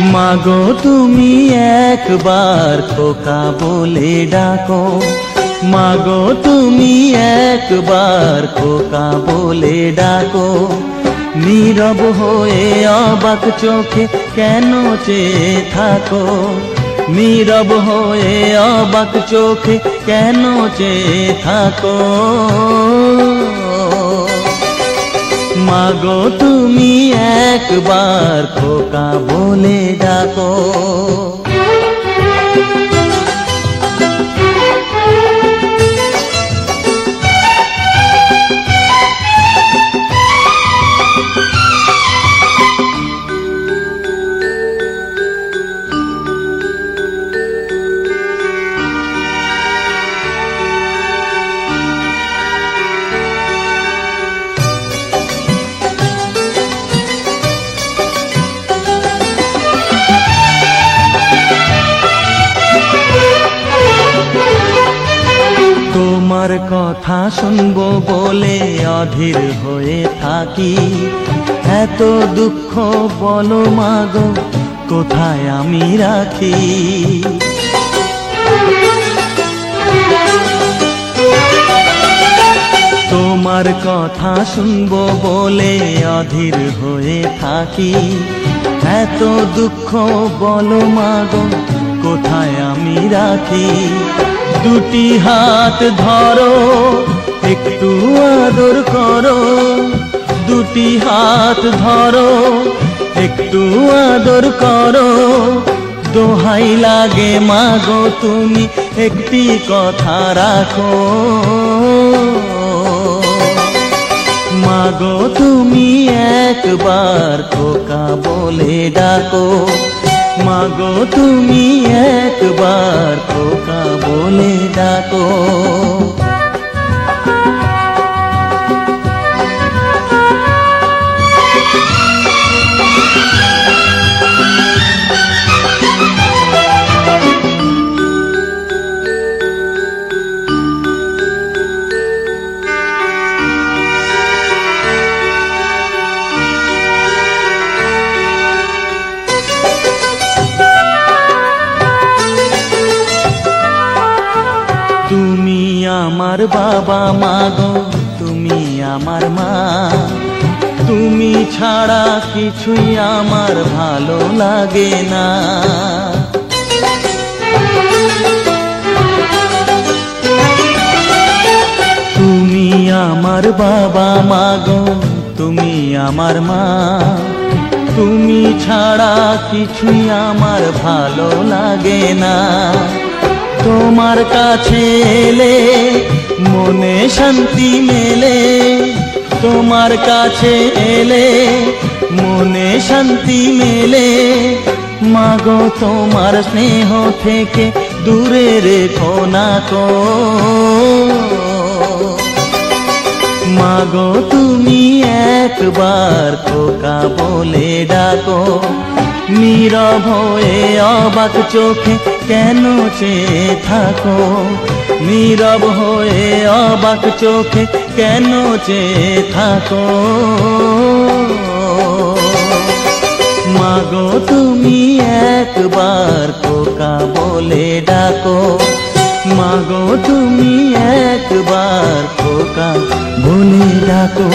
মাগো তুমি একবার খোকা বলে ডাকো, মাগো তুমি একবার খোকা বলে ডাকো। নীরব হয়ে অবাক চোখে কেন চেয়ে থাকো, নীরব হয়ে অবাক চোখে কেন চেয়ে থাকো। মাগো তুমি একবার খোকা বলে ডাকো। তোমার কথা শুনবো বলে অধীর হয়ে থাকি, এত দুঃখ বলো মাগো কোথায় আমি রাখি। তোমার কথা শুনবো বলে অধীর হয়ে থাকি, এত দুঃখ বলো মাগো কোথায় আমি রাখি। দুটি হাত ধরো একটু আদর করো, দুটি হাত ধরো একটু আদর করো। দোহাই লাগে মাগো তুমি একটি কথা রাখো, মাগো তুমি একবার খোকা বলে ডাকো, মাগো তুমি একবার খোকা বলে ডাকো। তুমি আমার বাবা মাগো তুমি আমার মা, তুমি ছাড়া কিছুই আমার ভালো লাগে না। তুমি আমার বাবা মাগো তুমি আমার মা, তুমি ছাড়া কিছুই আমার ভালো লাগে না। তোমার কাছে এলে মনে শান্তি মেলে, তোমার কাছে এলে মনে শান্তি মেলে। মাগো তোমার স্নেহ থেকে দূরে রেখো না কো, মাগো তুমি একবার খোকা বলে ডাকো। নীরব হয়ে অবাক চোখে কেন চেয়ে থাকো, নীরব হয়ে অবাক চোখে কেন চেয়ে থাকো। মাগো তুমি একবার খোকা বলে ডাকো, মাগো তুমি একবার খোকা বলে ডাকো।